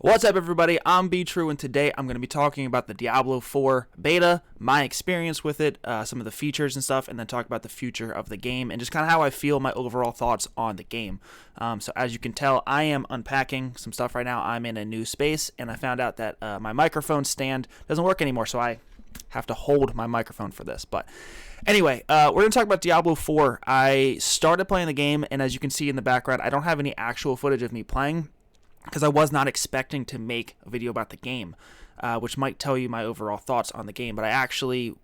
What's up, everybody? I'm B-True, and today I'm going to be talking about the Diablo 4 beta, my experience with it, some of the features and stuff, and then talk about the future of the game and just kind of how I feel, my overall thoughts on the game. So as you can tell, I am unpacking some stuff right now. I'm in a new space, and I found out that my microphone stand doesn't work anymore, so I have to hold my microphone for this. But anyway, we're going to talk about Diablo 4. I started playing the game, and as you can see in the background, I don't have any actual footage of me playing, because I was not expecting to make a video about the game, which might tell you my overall thoughts on the game. But I actually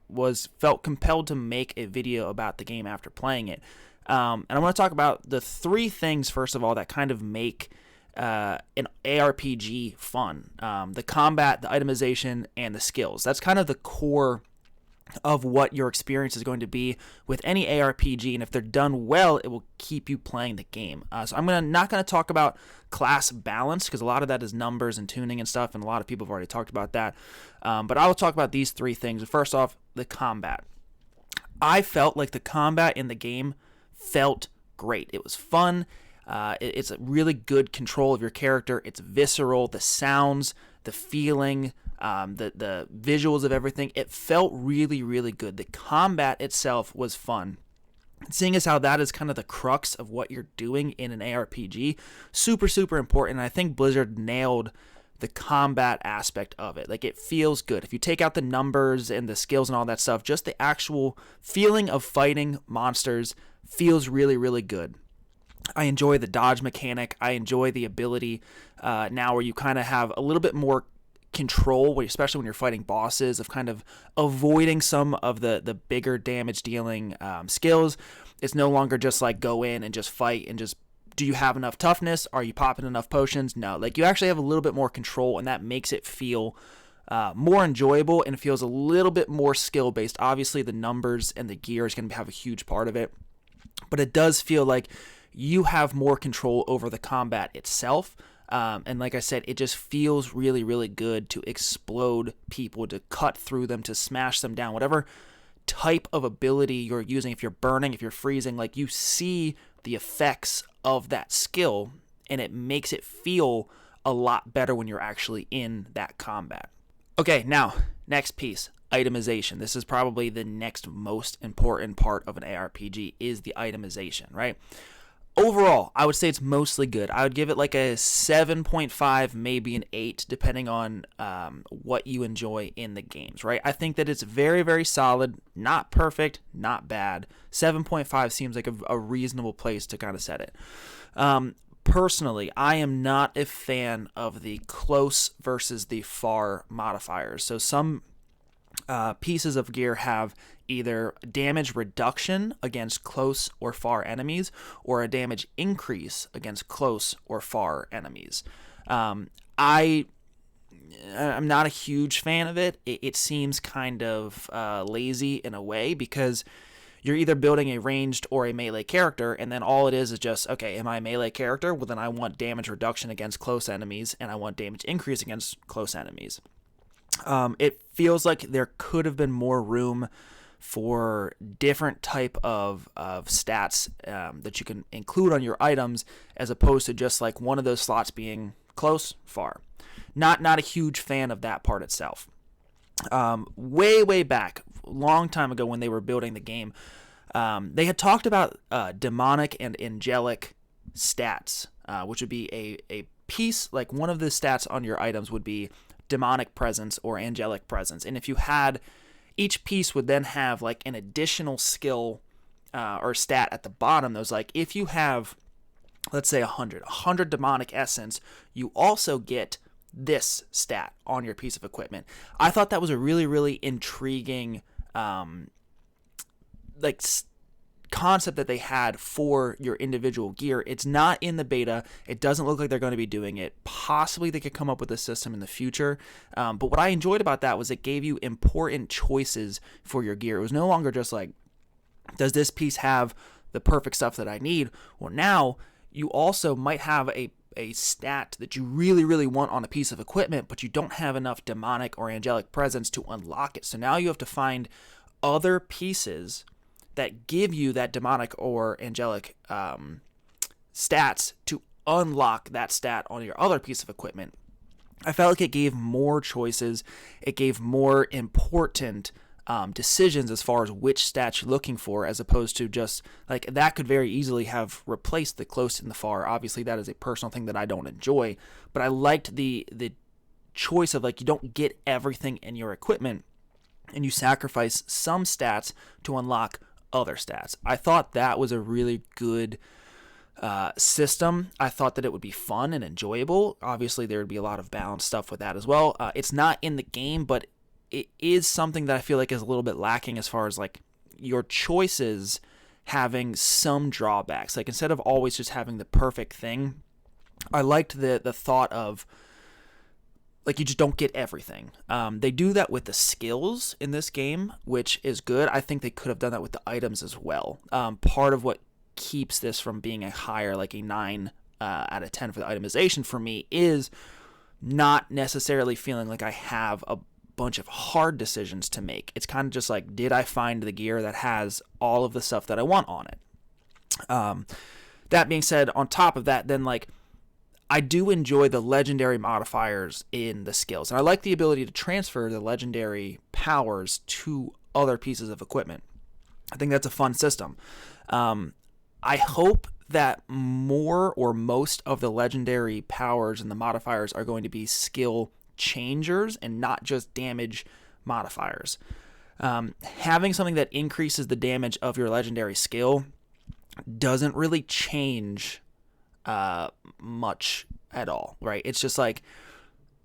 felt compelled to make a video about the game after playing it. And I want to talk about the three things, first of all, that kind of make an ARPG fun. The combat, the itemization, and the skills. That's kind of the core of what your experience is going to be with any ARPG, and if they're done well, it will keep you playing the game. So I'm not going to talk about class balance, because a lot of that is numbers and tuning and stuff, and a lot of people have already talked about that. But I will talk about these three things. First off, the combat. I felt like the combat in the game felt great. It was fun. It's a really good control of your character. It's visceral. The sounds, the feeling, the visuals of everything, it felt really, really good. The combat itself was fun. Seeing as how that is kind of the crux of what you're doing in an ARPG, super, super important. And I think Blizzard nailed the combat aspect of it. Like, it feels good. If you take out the numbers and the skills and all that stuff, just the actual feeling of fighting monsters feels really, really good. I enjoy the dodge mechanic. I enjoy the ability now where you kind of have a little bit more control, especially when you're fighting bosses, of kind of avoiding some of the bigger damage dealing skills. It's no longer just like go in and just fight and just, do you have enough toughness? Are you popping enough potions? No, like you actually have a little bit more control, and that makes it feel more enjoyable, and it feels a little bit more skill based. Obviously the numbers and the gear is going to have a huge part of it, but it does feel like you have more control over the combat itself. And like I said, it just feels really, really good to explode people, to cut through them, to smash them down, whatever type of ability you're using. If you're burning, if you're freezing, like you see the effects of that skill, and it makes it feel a lot better when you're actually in that combat. Okay, now, next piece, itemization. This is probably the next most important part of an ARPG, is the itemization, right? Overall, I would say it's mostly good. I would give it like a 7.5, maybe an 8, depending on what you enjoy in the games, right? I think that it's very, very solid, not perfect, not bad. 7.5 seems like a reasonable place to kind of set it. Personally, I am not a fan of the close versus the far modifiers. So some pieces of gear have either damage reduction against close or far enemies, or a damage increase against close or far enemies. I'm not a huge fan of it. It seems kind of lazy in a way, because you're either building a ranged or a melee character, and then all it is just, okay, am I a melee character? Well, then I want damage reduction against close enemies, and I want damage increase against close enemies. It feels like there could have been more room for different type of stats that you can include on your items, as opposed to just like one of those slots being close, far. Not a huge fan of that part itself. Way back, long time ago, when they were building the game, they had talked about demonic and angelic stats, which would be a piece, like one of the stats on your items would be demonic presence or angelic presence. And if you had, each piece would then have like an additional skill or stat at the bottom that was like, if you have, let's say 100 demonic essence, you also get this stat on your piece of equipment. I thought that was a really, really intriguing concept that they had for your individual gear. It's not in the beta. It doesn't look like they're going to be doing it. Possibly they could come up with a system in the future. But what I enjoyed about that was it gave you important choices for your gear. It was no longer just like, does this piece have the perfect stuff that I need? Well, now you also might have a stat that you really, really want on a piece of equipment, but you don't have enough demonic or angelic presence to unlock it. So now you have to find other pieces that give you that demonic or angelic stats to unlock that stat on your other piece of equipment. I felt like it gave more choices. It gave more important decisions as far as which stats you're looking for, as opposed to just like that could very easily have replaced the close and the far. Obviously, that is a personal thing that I don't enjoy, but I liked the choice of like you don't get everything in your equipment and you sacrifice some stats to unlock other stats. I thought that was a really good system. I thought that it would be fun and enjoyable. Obviously, there would be a lot of balanced stuff with that as well. It's not in the game, but it is something that I feel like is a little bit lacking as far as like your choices having some drawbacks. Like instead of always just having the perfect thing, I liked the thought of like you just don't get everything. They do that with the skills in this game, which is good. I think they could have done that with the items as well. Part of what keeps this from being a higher, like a 9 out of 10 for the itemization for me, is not necessarily feeling like I have a bunch of hard decisions to make. It's kind of just like, did I find the gear that has all of the stuff that I want on it? That being said, on top of that, then like I do enjoy the legendary modifiers in the skills, and I like the ability to transfer the legendary powers to other pieces of equipment. I think that's a fun system. I hope that more or most of the legendary powers and the modifiers are going to be skill changers and not just damage modifiers. Having something that increases the damage of your legendary skill doesn't really change much at all, right? It's just like,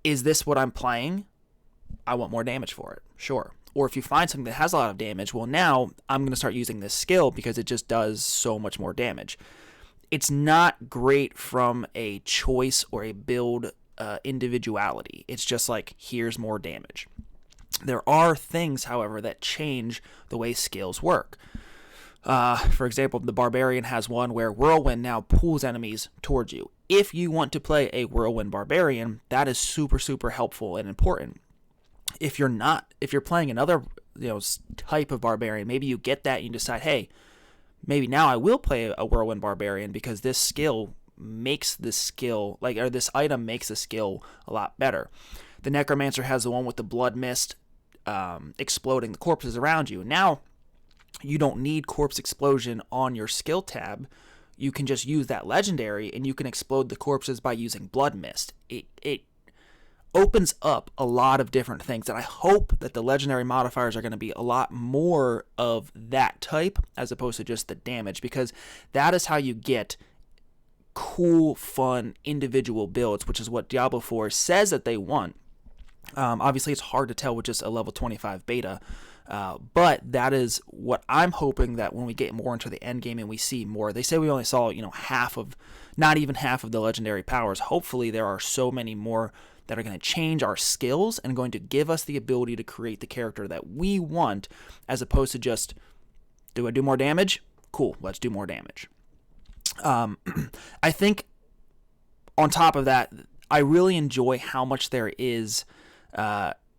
is this what I'm playing? I want more damage for it. Sure. Or if you find something that has a lot of damage, well, now I'm going to start using this skill because it just does so much more damage. It's not great from a choice or a build individuality. It's just like, here's more damage. There are things, however, that change the way skills work. For example, the Barbarian has one where Whirlwind now pulls enemies towards you. If you want to play a Whirlwind Barbarian, that is super, super helpful and important. If you're playing another type of Barbarian, maybe you get that and you decide, hey, maybe now I will play a Whirlwind Barbarian because this skill makes the skill, or this item makes the skill a lot better. The Necromancer has the one with the blood mist exploding the corpses around you. Now, you don't need corpse explosion on your skill tab. You can just use that legendary and you can explode the corpses by using blood mist. It opens up a lot of different things, and I hope that the legendary modifiers are going to be a lot more of that type as opposed to just the damage, because that is how you get cool, fun, individual builds, which is what Diablo 4 says that they want. Obviously, it's hard to tell with just a level 25 beta, but that is what I'm hoping that when we get more into the end game and we see more. They say we only saw, not even half of the legendary powers. Hopefully, there are so many more that are going to change our skills and going to give us the ability to create the character that we want, as opposed to just, do I do more damage? Cool, let's do more damage. I think on top of that, I really enjoy how much there is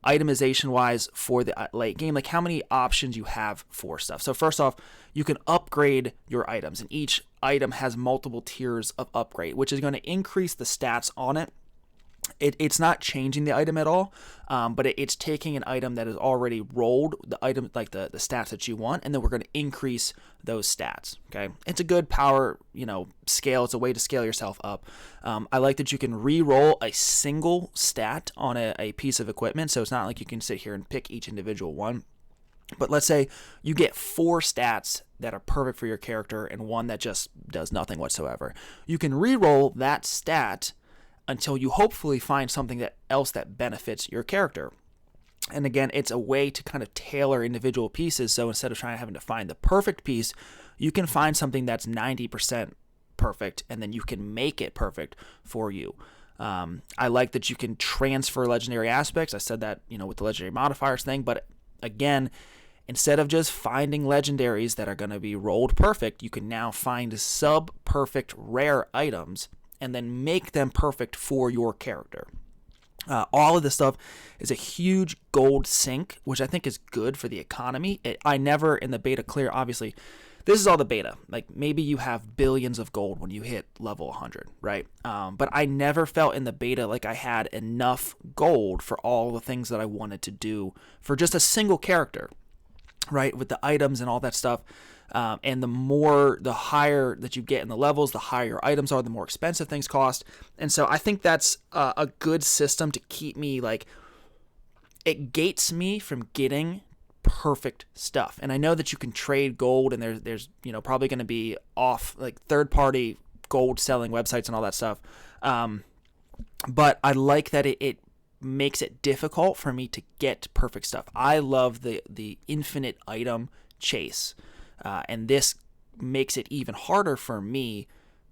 itemization-wise for the late game, like how many options you have for stuff. So first off, you can upgrade your items, and each item has multiple tiers of upgrade, which is going to increase the stats on it. It's not changing the item at all, but it's taking an item that is already rolled, the item like the stats that you want, and then we're going to increase those stats. Okay, it's a good power scale. It's a way to scale yourself up. I like that you can re-roll a single stat on a piece of equipment, so it's not like you can sit here and pick each individual one. But let's say you get 4 stats that are perfect for your character and one that just does nothing whatsoever. You can re-roll that stat until you hopefully find something else that benefits your character. And again, it's a way to kind of tailor individual pieces, so instead of having to find the perfect piece, you can find something that's 90% perfect, and then you can make it perfect for you. I like that you can transfer legendary aspects. I said that, with the legendary modifiers thing, but again, instead of just finding legendaries that are going to be rolled perfect, you can now find sub-perfect rare items and then make them perfect for your character. All of this stuff is a huge gold sink, which I think is good for the economy. I never, in the beta clear, obviously, this is all the beta. Like, maybe you have billions of gold when you hit level 100, right? But I never felt in the beta like I had enough gold for all the things that I wanted to do for just a single character, right? With the items and all that stuff. And the higher that you get in the levels, the higher your items are, the more expensive things cost. And so I think that's a good system to keep me, like, it gates me from getting perfect stuff. And I know that you can trade gold, and there's probably going to be off, like, third-party gold selling websites and all that stuff. But I like that it makes it difficult for me to get perfect stuff. I love the infinite item chase. And this makes it even harder for me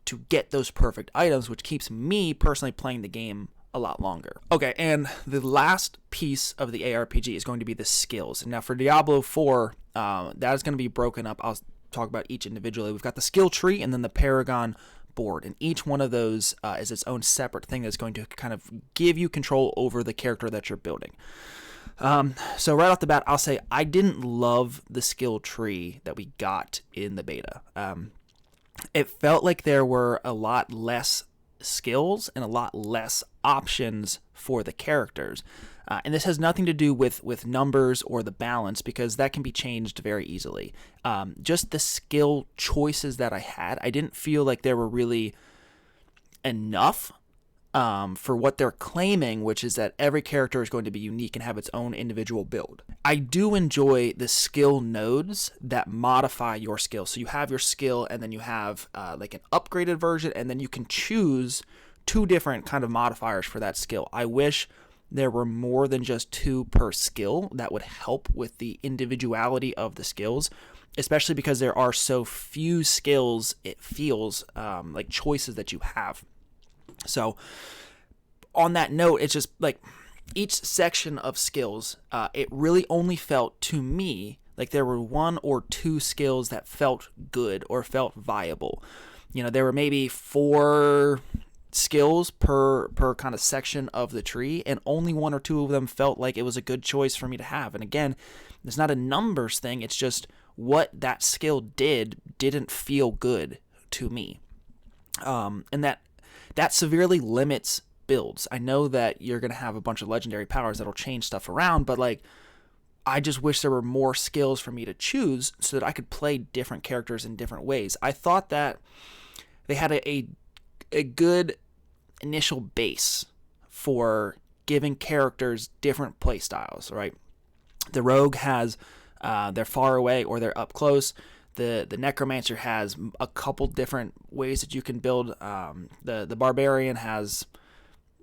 to get those perfect items, which keeps me personally playing the game a lot longer. Okay, and the last piece of the ARPG is going to be the skills. Now, for Diablo 4, that is going to be broken up. I'll talk about each individually. We've got the skill tree and then the Paragon board, and each one of those is its own separate thing that's going to kind of give you control over the character that you're building. So right off the bat, I'll say I didn't love the skill tree that we got in the beta. It felt like there were a lot less skills and a lot less options for the characters. And this has nothing to do with numbers or the balance, because that can be changed very easily. Just the skill choices that I had, I didn't feel like there were really enough for what they're claiming, which is that every character is going to be unique and have its own individual build. I do enjoy the skill nodes that modify your skill. So you have your skill, and then you have like an upgraded version, and then you can choose 2 different kind of modifiers for that skill. I wish there were more than just 2 per skill. That would help with the individuality of the skills, especially because there are so few skills, it feels like choices that you have. So on that note, it's just like each section of skills, it really only felt to me like there were 1 or 2 skills that felt good or felt viable. There were maybe 4 skills per kind of section of the tree, and only 1 or 2 of them felt like it was a good choice for me to have. And again, it's not a numbers thing. It's just what that skill didn't feel good to me. And that severely limits builds. I know that you're going to have a bunch of legendary powers that'll change stuff around, but like, I just wish there were more skills for me to choose so that I could play different characters in different ways. I thought that they had a good initial base for giving characters different play styles, right? The rogue has they're far away or they're up close. The necromancer has a couple different ways that you can build. The barbarian has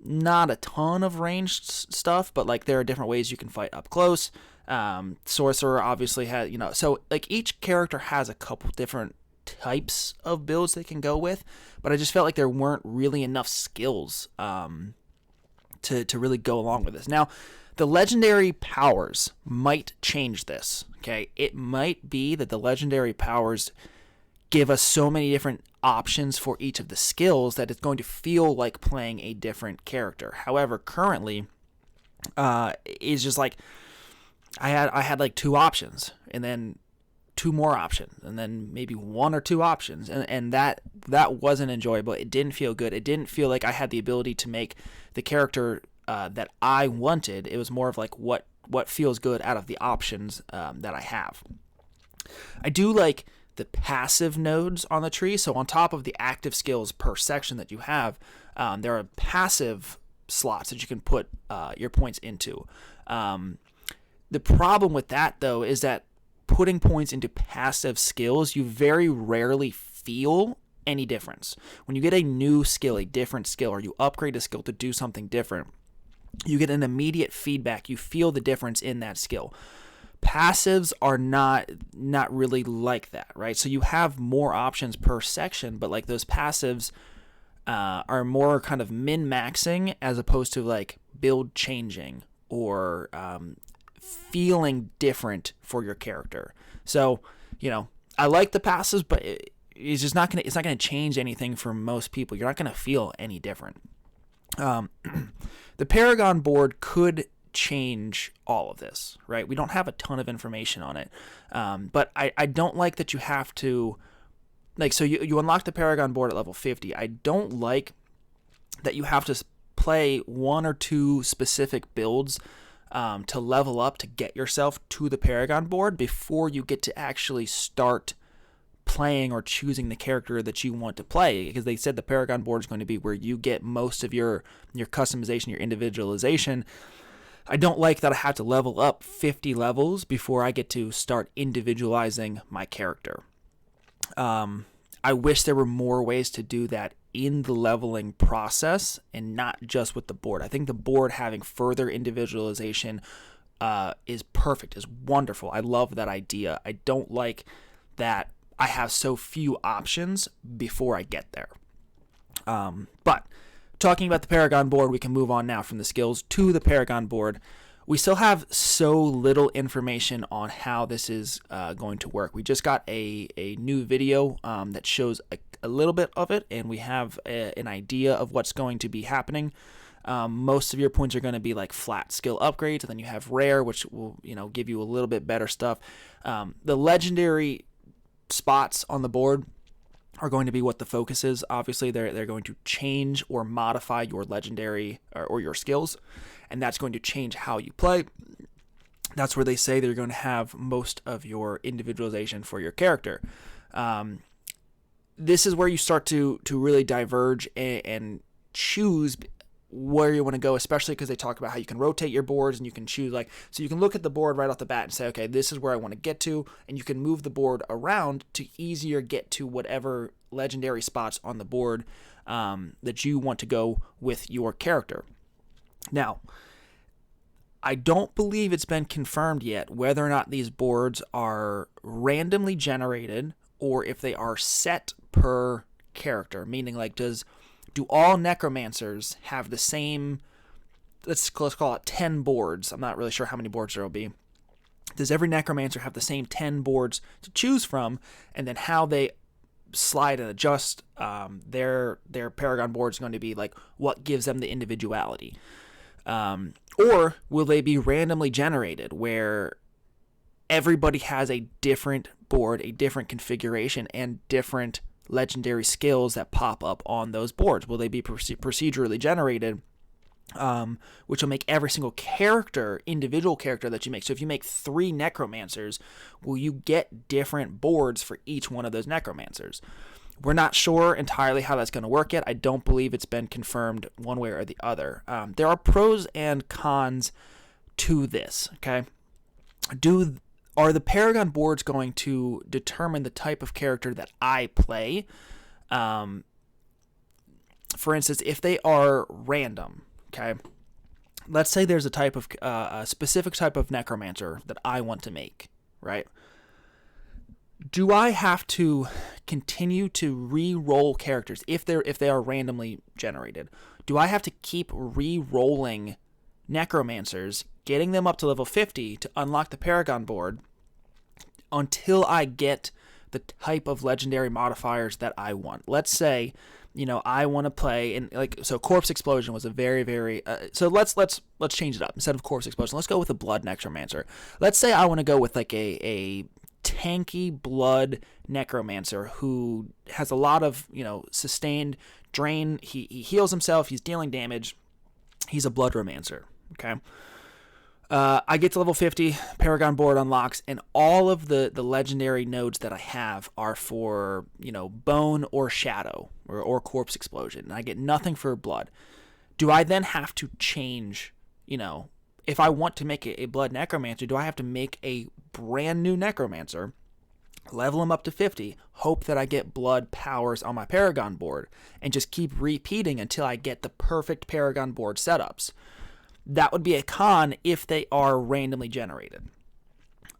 not a ton of ranged stuff, but like there are different ways you can fight up close. Sorcerer obviously has, so like each character has a couple different types of builds they can go with, but I just felt like there weren't really enough skills to really go along with this. Now, the legendary powers might change this, okay? It might be that the legendary powers give us so many different options for each of the skills that it's going to feel like playing a different character. However, currently, it's just like I had like 2 options, and then 2 more options, and then maybe 1 or 2 options, and that wasn't enjoyable. It didn't feel good. It didn't feel like I had the ability to make the character that I wanted. It was more of like what feels good out of the options that I have. I do like the passive nodes on the tree. So on top of the active skills per section that you have, there are passive slots that you can put your points into. The problem with that, though, is that putting points into passive skills, you very rarely feel any difference. When you get a new skill, a different skill, or you upgrade a skill to do something different, you get an immediate feedback. You feel the difference in that skill. Passives are not really like that, right? So you have more options per section, but like those passives are more kind of min-maxing as opposed to like build changing or feeling different for your character. So, I like the passives, but it's just not gonna change anything for most people. You're not gonna feel any different. The Paragon board could change all of this, right? We don't have a ton of information on it. But I don't like that you have to, like, so you unlock the Paragon board at level 50. I don't like that you have to play one or two specific builds to level up to get yourself to the Paragon board before you get to actually start playing or choosing the character that you want to play, because they said the Paragon board is going to be where you get most of your customization, your individualization. I don't like that I have to level up 50 levels before I get to start individualizing my character. I wish there were more ways to do that in the leveling process and not just with the board. I think the board having further individualization is perfect, is wonderful. I love that idea. I don't like that I have so few options before I get there. But talking about the Paragon board, we can move on now from the skills to the Paragon board. We still have so little information on how this is going to work. We just got a new video that shows a little bit of it, and we have an idea of what's going to be happening. Most of your points are going to be like flat skill upgrades, and then you have rare, which will give you a little bit better stuff. The legendary spots on the board are going to be what the focus is. Obviously, they're going to change or modify your legendary or your skills, and that's going to change how you play. That's where they say they're going to have most of your individualization for your character. This is where you start to really diverge and choose where you want to go, especially because they talk about how you can rotate your boards and you can choose, so you can look at the board right off the bat and say, okay, this is where I want to get to, and you can move the board around to easier get to whatever legendary spots on the board that you want to go with your character. Now, I don't believe it's been confirmed yet whether or not these boards are randomly generated or if they are set per character, meaning do all necromancers have the same, let's call it 10 boards. I'm not really sure how many boards there will be. Does every necromancer have the same 10 boards to choose from, and then how they slide and adjust their Paragon board is going to be what gives them the individuality? Or will they be randomly generated where everybody has a different board, a different configuration, and different legendary skills that pop up on those boards? Will they be procedurally generated, which will make every single individual character that you make? So if you make 3 necromancers, will you get different boards for each one of those necromancers? We're not sure entirely how that's going to work yet. I don't believe it's been confirmed one way or the other. There are pros and cons to this, okay? Are the Paragon boards going to determine the type of character that I play? For instance, if they are random, okay? Let's say there's a specific type of necromancer that I want to make, right? Do I have to continue to re-roll characters if they are randomly generated? Do I have to keep re-rolling necromancers, getting them up to level 50 to unlock the Paragon board until I get the type of legendary modifiers that I want? Let's say, I want to play, and so Corpse Explosion was a very, very so let's change it up. Instead of Corpse Explosion, let's go with a Blood Necromancer. Let's say I want to go with a tanky blood necromancer who has a lot of sustained drain. He heals himself, he's dealing damage, he's a blood romancer. Okay, I get to level 50, Paragon board unlocks, and all of the legendary nodes that I have are for bone or shadow or Corpse Explosion, and I get nothing for blood. Do I then have to change, if I want to make a blood necromancer, do I have to make a brand new necromancer, level him up to 50, hope that I get blood powers on my Paragon board, and just keep repeating until I get the perfect Paragon board setups? That would be a con if they are randomly generated.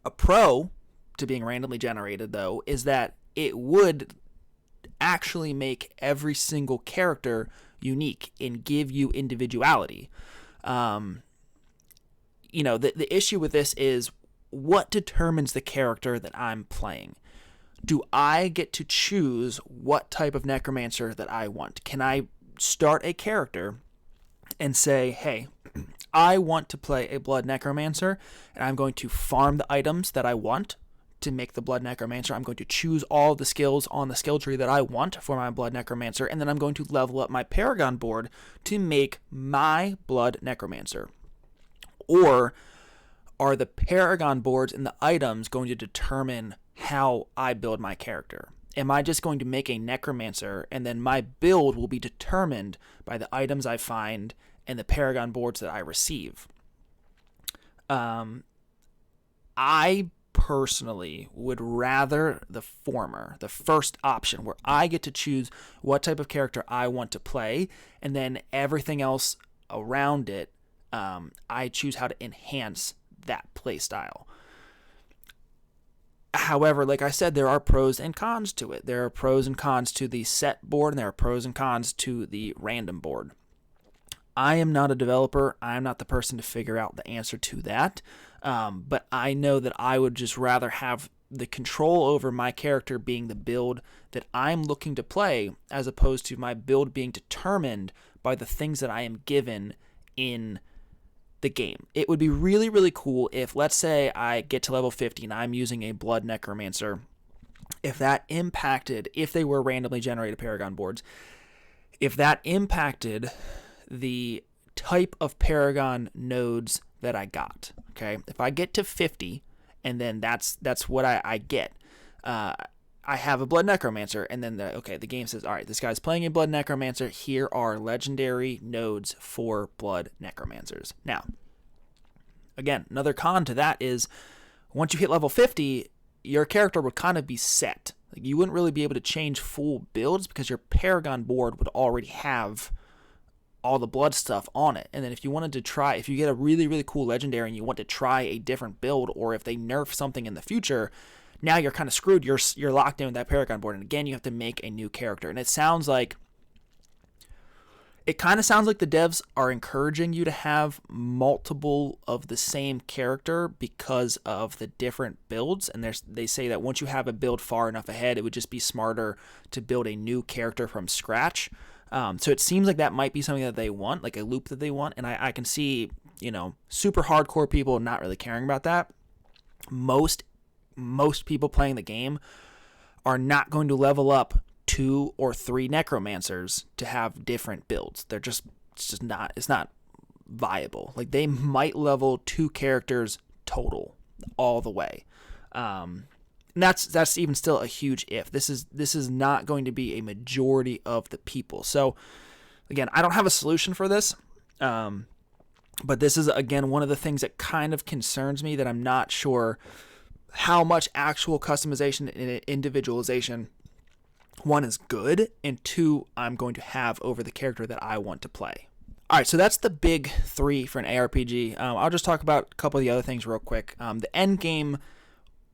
A pro to being randomly generated, though, is that it would actually make every single character unique and give you individuality. The issue with this is, what determines the character that I'm playing? Do I get to choose what type of necromancer that I want? Can I start a character and say, hey, I want to play a Blood Necromancer, and I'm going to farm the items that I want to make the Blood Necromancer. I'm going to choose all the skills on the skill tree that I want for my Blood Necromancer, and then I'm going to level up my Paragon board to make my Blood Necromancer. Or are the Paragon boards and the items going to determine how I build my character? Am I just going to make a Necromancer, and then my build will be determined by the items I find and the Paragon boards that I receive? I personally would rather the former, the first option, where I get to choose what type of character I want to play, and then everything else around it, I choose how to enhance that play style. However, like I said, there are pros and cons to it. There are pros and cons to the set board, and there are pros and cons to the random board. I am not a developer. I am not the person to figure out the answer to that. But I know that I would just rather have the control over my character being the build that I'm looking to play, as opposed to my build being determined by the things that I am given in the game. It would be really, really cool if, let's say, I get to level 50 and I'm using a Blood Necromancer. If that impacted, if they were randomly generated Paragon boards, if that impacted the type of Paragon nodes that I got, okay? If I get to 50 and then that's what I get, I have a Blood Necromancer, and then the game says, all right, this guy's playing a Blood Necromancer. Here are legendary nodes for Blood Necromancers. Now, again, another con to that is once you hit level 50, your character would kind of be set. Like, you wouldn't really be able to change full builds because your Paragon board would already have all the blood stuff on it. And then if you wanted to try, if you get a really, really cool legendary and you want to try a different build, or if they nerf something in the future, now you're kind of screwed. You're locked in with that Paragon board, and again, you have to make a new character. And it kind of sounds like the devs are encouraging you to have multiple of the same character because of the different builds. And they say that once you have a build far enough ahead, it would just be smarter to build a new character from scratch. So it seems like that might be something that they want, like a loop that they want. And I can see, super hardcore people not really caring about that. Most people playing the game are not going to level up 2 or 3 necromancers to have different builds. It's not viable. Like, they might level 2 characters total all the way. And that's even still a huge if. This is not going to be a majority of the people. So again, I don't have a solution for this. But this is, again, one of the things that kind of concerns me, that I'm not sure how much actual customization and individualization, one, is good, and 2, I'm going to have over the character that I want to play. All right, so that's the big 3 for an ARPG. I'll just talk about a couple of the other things real quick. The end game,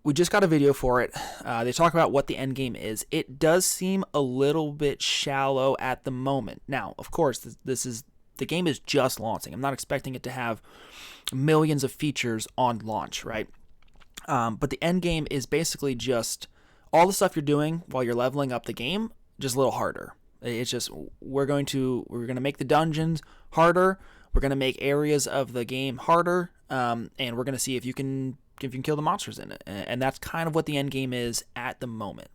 we just got a video for it. They talk about what the end game is. It does seem a little bit shallow at the moment. Now, of course, the game is just launching. I'm not expecting it to have millions of features on launch, right? But the end game is basically just all the stuff you're doing while you're leveling up the game, just a little harder. It's just, we're going to make the dungeons harder. We're going to make areas of the game harder, and we're going to see if you can kill the monsters in it. And that's kind of what the end game is at the moment.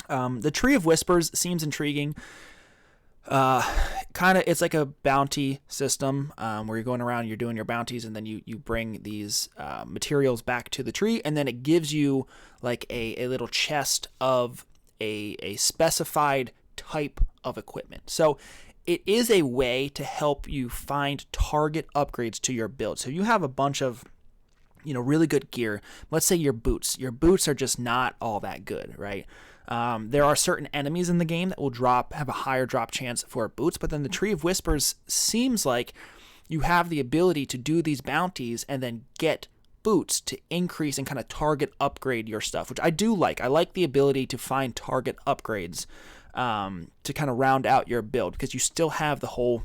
The Tree of Whispers seems intriguing. It's like a bounty system, where you're going around, you're doing your bounties, and then you bring these materials back to the tree, and then it gives you like a little chest of a specified type of equipment. So it is a way to help you find target upgrades to your build. So you have a bunch of really good gear. Let's say your boots are just not all that good, right? There are certain enemies in the game that will have a higher drop chance for boots, but then the Tree of Whispers seems like you have the ability to do these bounties and then get boots to increase and kind of target upgrade your stuff, which I do like. I like the ability to find target upgrades to kind of round out your build, because you still have the whole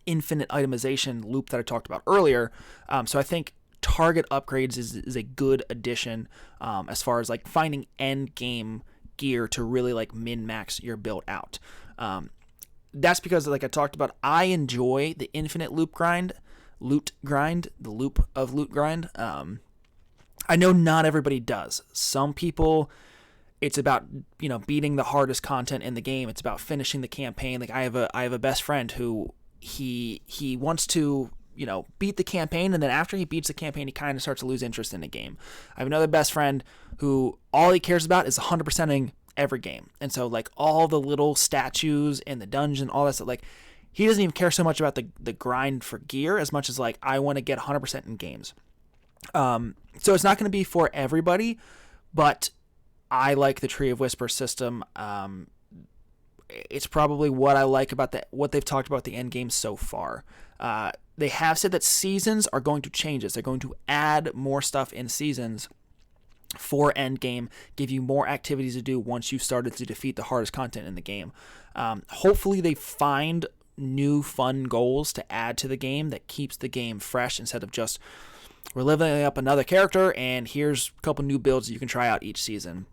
infinite itemization loop that I talked about earlier. So I think target upgrades is a good addition as far as like finding end game gear to really like min-max your build out. That's because, like I talked about, I enjoy the infinite loop grind, loot grind, the loop of loot grind. I know not everybody does. Some people, it's about, beating the hardest content in the game. It's about finishing the campaign. Like I have a best friend who he wants to, beat the campaign, and then after he beats the campaign, he kind of starts to lose interest in the game. I have another best friend who all he cares about is 100%ing every game. And so like all the little statues in the dungeon, all that stuff, like he doesn't even care so much about the grind for gear as much as like I want to get 100% in games. So it's not going to be for everybody, but I like the Tree of Whispers system. It's probably what I like about what they've talked about the end game so far. They have said that seasons are going to change this. They're going to add more stuff in seasons for end game, give you more activities to do once you've started to defeat the hardest content in the game. Hopefully they find new fun goals to add to the game that keeps the game fresh instead of just we're leveling up another character and here's a couple new builds you can try out each season.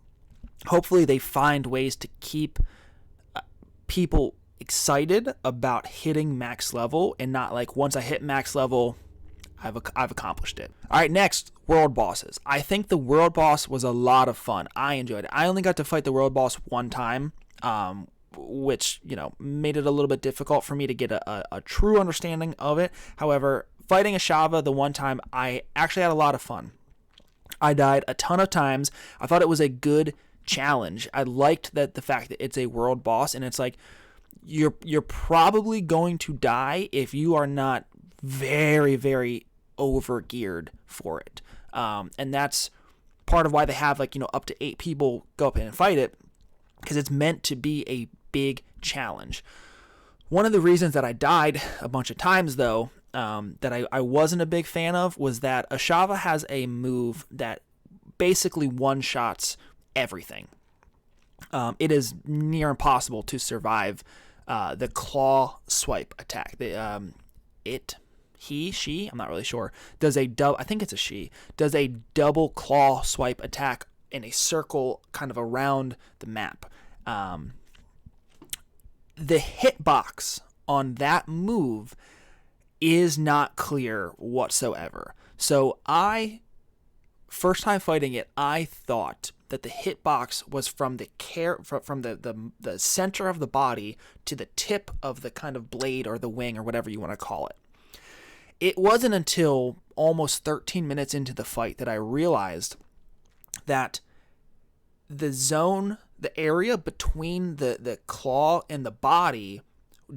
Hopefully they find ways to keep people excited about hitting max level and not like once I hit max level, I've accomplished it. All right, next, world bosses. I think the world boss was a lot of fun. I enjoyed it. I only got to fight the world boss one time, which, made it a little bit difficult for me to get a true understanding of it. However, fighting Ashava the one time, I actually had a lot of fun. I died a ton of times. I thought it was a good challenge. I liked the fact that it's a world boss, and it's like you're probably going to die if you are not very, very over geared for it. And that's part of why they have up to 8 people go up in and fight it, because it's meant to be a big challenge. One of the reasons that I died a bunch of times, though, that I wasn't a big fan of was that Ashava has a move that basically one-shots everything. It is near impossible to survive the claw swipe attack. She, I'm not really sure, I think it's a she, does a double claw swipe attack in a circle kind of around the map. The hitbox on that move is not clear whatsoever. So first time fighting it, I thought that the hitbox was from the center of the body to the tip of the kind of blade or the wing or whatever you want to call it. It wasn't until almost 13 minutes into the fight that I realized that the zone, the area between the claw and the body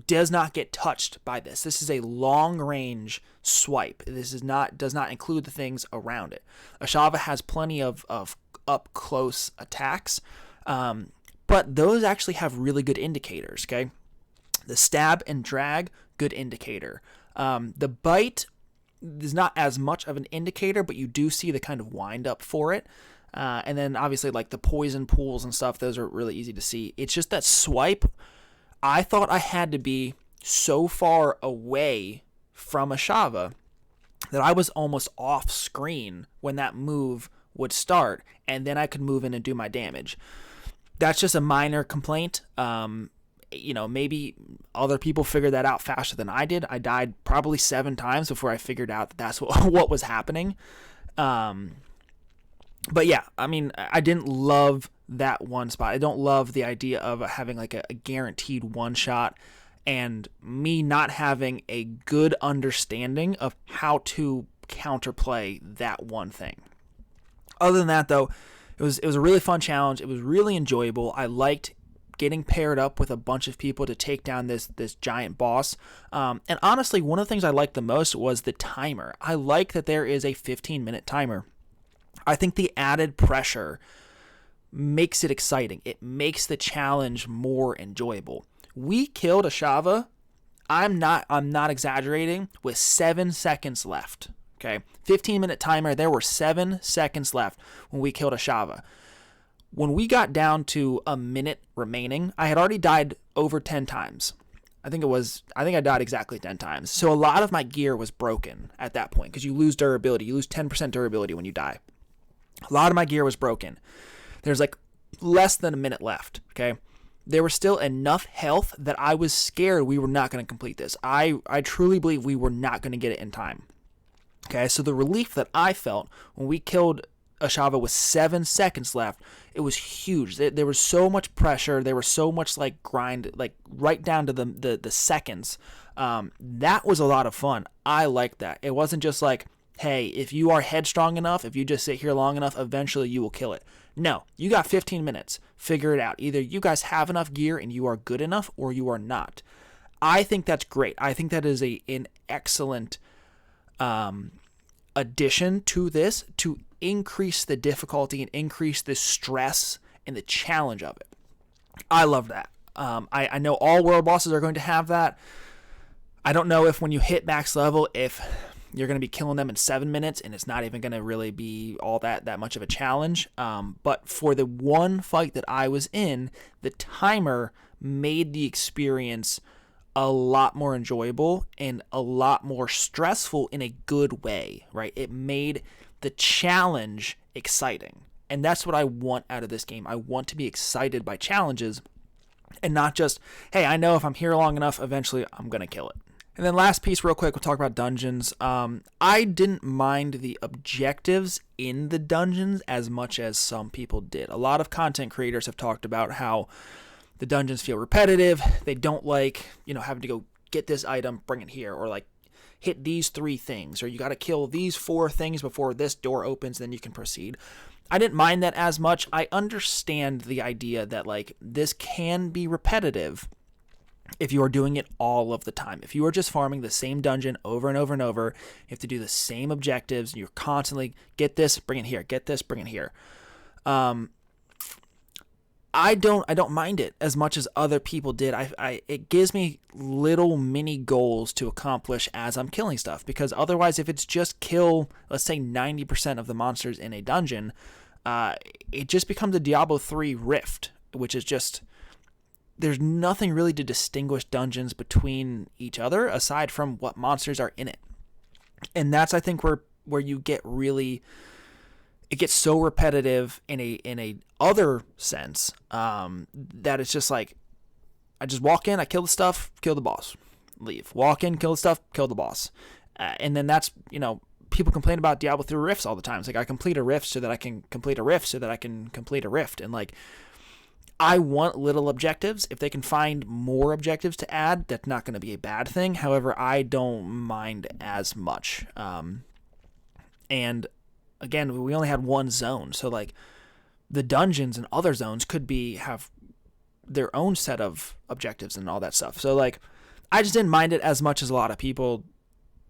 does not get touched by this. This is a long-range swipe. This does not include the things around it. Ashava has plenty of up-close attacks, but those actually have really good indicators, okay? The stab and drag, good indicator. The bite is not as much of an indicator, but you do see the kind of wind up for it. And then obviously like the poison pools and stuff, those are really easy to see. It's just that swipe, I thought I had to be so far away from Ashava that I was almost off screen when that move would start, and then I could move in and do my damage. That's just a minor complaint. Maybe other people figured that out faster than I did. I died probably 7 times before I figured out that that's what was happening. But yeah, I mean, I didn't love that one spot. I don't love the idea of having like a guaranteed one shot and me not having a good understanding of how to counterplay that one thing. Other than that, though, it was a really fun challenge. It was really enjoyable. I liked getting paired up with a bunch of people to take down this giant boss. And honestly, one of the things I liked the most was the timer. I like that there is a 15-minute timer. I think the added pressure makes it exciting. It makes the challenge more enjoyable. We killed Ashava, I'm not exaggerating, with 7 seconds left. Okay, 15-minute timer, there were 7 seconds left when we killed Ashava. When we got down to a minute remaining, I had already died over 10 times. I think I died exactly 10 times. So a lot of my gear was broken at that point because you lose durability. You lose 10% durability when you die. A lot of my gear was broken. There's like less than a minute left, okay? there was still enough health that I was scared we were not going to complete this. I truly believe we were not going to get it in time. Okay, so the relief that I felt when we killed Ashava with 7 seconds left, it was huge. There was so much pressure. There was so much like grind, like right down to the seconds. That was a lot of fun. I liked that. It wasn't just like, hey, if you are headstrong enough, if you just sit here long enough, eventually you will kill it. No, you got 15 minutes. Figure it out. Either you guys have enough gear and you are good enough, or you are not. I think that's great. I think that is an excellent addition to this to increase the difficulty and increase the stress and the challenge of it. I love that. I know all world bosses are going to have that. I don't know if when you hit max level, if you're going to be killing them in 7 minutes and it's not even going to really be all that much of a challenge. But for the one fight that I was in, the timer made the experience a lot more enjoyable and a lot more stressful in a good way, right? It made the challenge exciting. And that's what I want out of this game. I want to be excited by challenges and not just, hey, I know if I'm here long enough, eventually I'm going to kill it. And then last piece real quick, we'll talk about dungeons. I didn't mind the objectives in the dungeons as much as some people did. A lot of content creators have talked about how the dungeons feel repetitive. They don't like, having to go get this item, bring it here, or like hit these 3 things, or you got to kill these 4 things before this door opens, then you can proceed. I didn't mind that as much. I understand the idea that like this can be repetitive if you are doing it all of the time. If you are just farming the same dungeon over and over and over, you have to do the same objectives, and you're constantly get this, bring it here, get this, bring it here. I don't mind it as much as other people did. It gives me little mini goals to accomplish as I'm killing stuff, because otherwise if it's just kill, let's say 90% of the monsters in a dungeon, it just becomes a Diablo 3 Rift, which is just, there's nothing really to distinguish dungeons between each other aside from what monsters are in it. And that's, I think, where you get really, it gets so repetitive in a other sense that it's just like, I just walk in, I kill the stuff, kill the boss, leave. Walk in, kill the stuff, kill the boss. And then that's, people complain about Diablo 3 rifts all the time. It's like, I complete a rift so that I can complete a rift so that I can complete a rift. And like, I want little objectives. If they can find more objectives to add, that's not going to be a bad thing. However, I don't mind as much. And again, we only had one zone, so like the dungeons and other zones could have their own set of objectives and all that stuff. So like, I just didn't mind it as much as a lot of people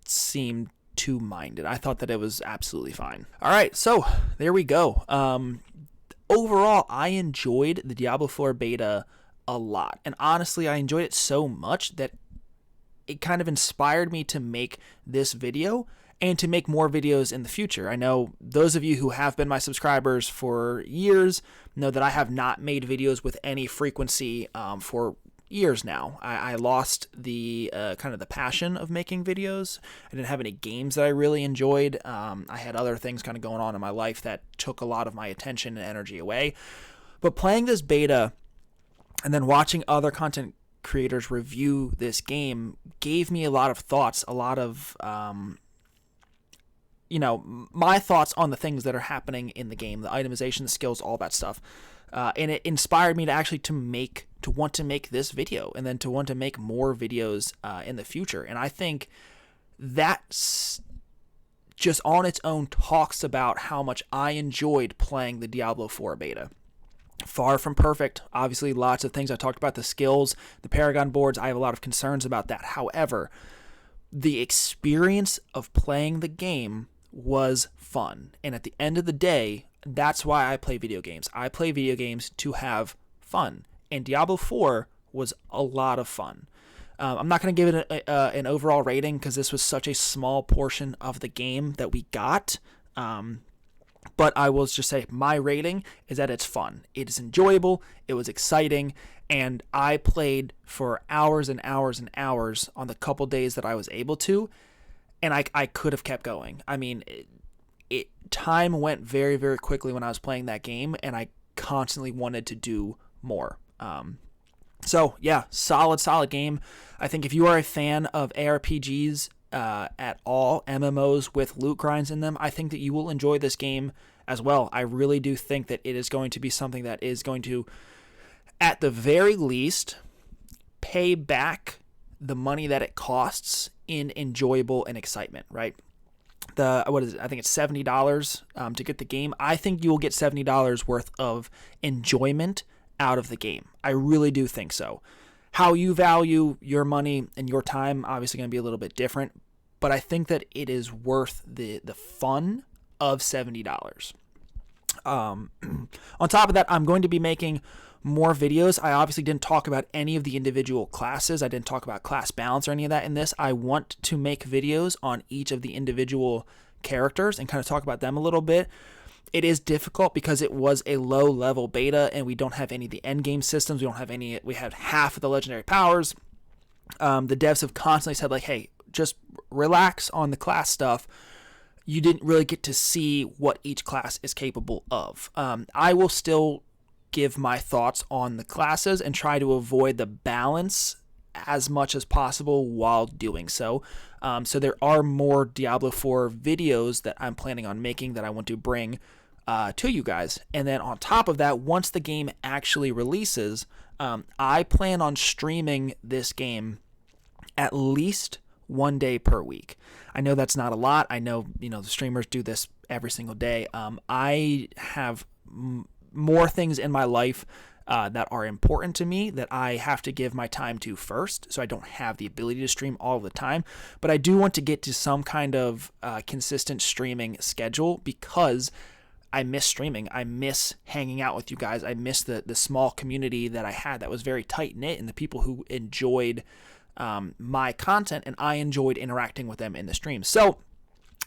seem to mind it. I thought that it was absolutely fine. All right, so there we go. Overall, I enjoyed the Diablo 4 beta a lot. And honestly, I enjoyed it so much that it kind of inspired me to make this video and to make more videos in the future. I know those of you who have been my subscribers for years know that I have not made videos with any frequency for years now. I lost the kind of the passion of making videos. I didn't have any games that I really enjoyed. I had other things kind of going on in my life that took a lot of my attention and energy away. But playing this beta and then watching other content creators review this game gave me a lot of thoughts, a lot of my thoughts on the things that are happening in the game, the itemization, the skills, all that stuff. And it inspired me to actually to want to make this video and then to want to make more videos in the future. And I think that's just on its own talks about how much I enjoyed playing the Diablo 4 beta. Far from perfect. Obviously, lots of things I talked about, the skills, the Paragon boards. I have a lot of concerns about that. However, the experience of playing the game was fun. And at the end of the day, that's why I play video games. I play video games to have fun. And Diablo 4 was a lot of fun. I'm not going to give it an overall rating because this was such a small portion of the game that we got. But I will just say my rating is that it's fun. It is enjoyable. It was exciting. And I played for hours and hours and hours on the couple days that I was able to. And I could have kept going. I mean, time went very, very quickly when I was playing that game. And I constantly wanted to do more. So yeah, solid game. I think if you are a fan of ARPGs at all, MMOs with loot grinds in them, I think that you will enjoy this game as well. I really do think that it is going to be something that is going to, at the very least, pay back the money that it costs in enjoyable and excitement, right? What is it? I think it's $70 to get the game. I think you will get $70 worth of enjoyment out of the game. I really do think so. How you value your money and your time obviously going to be a little bit different, but I think that it is worth the fun of $70. On top of that, I'm going to be making more videos. I obviously didn't talk about any of the individual classes. I didn't talk about class balance or any of that in this. I want to make videos on each of the individual characters and kind of talk about them a little bit. It is difficult because it was a low-level beta and we don't have any of the endgame systems. We have half of the legendary powers. The devs have constantly said, like, hey, just relax on the class stuff. You didn't really get to see what each class is capable of. I will still give my thoughts on the classes and try to avoid the balance as much as possible while doing so. So there are more Diablo 4 videos that I'm planning on making that I want to bring to you guys. And then on top of that, once the game actually releases, I plan on streaming this game at least one day per week. I know that's not a lot. I know, the streamers do this every single day. I have more things in my life that are important to me that I have to give my time to first, so I don't have the ability to stream all the time. But I do want to get to some kind of consistent streaming schedule because I miss streaming. I miss hanging out with you guys. I miss the small community that I had that was very tight-knit and the people who enjoyed my content, and I enjoyed interacting with them in the stream. So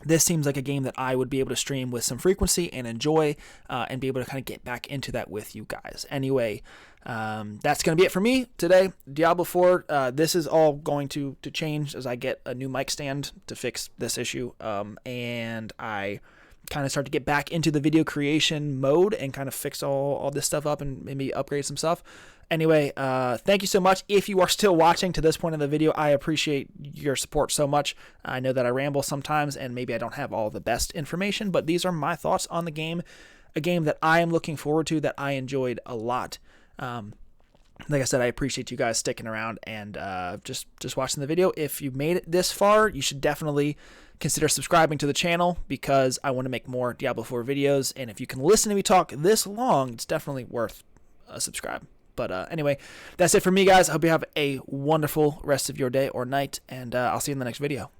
this seems like a game that I would be able to stream with some frequency and enjoy and be able to kind of get back into that with you guys. Anyway, that's going to be it for me today. Diablo 4, this is all going to change as I get a new mic stand to fix this issue, and I kind of start to get back into the video creation mode and kind of fix all this stuff up and maybe upgrade some stuff. Anyway, thank you so much. If you are still watching to this point in the video, I appreciate your support so much. I know that I ramble sometimes and maybe I don't have all the best information, but these are my thoughts on the game, a game that I am looking forward to, that I enjoyed a lot. Like I said, I appreciate you guys sticking around and just watching the video. If you made it this far, you should definitely consider subscribing to the channel because I want to make more Diablo 4 videos. And if you can listen to me talk this long, it's definitely worth a subscribe. But anyway, that's it for me, guys. I hope you have a wonderful rest of your day or night, and I'll see you in the next video.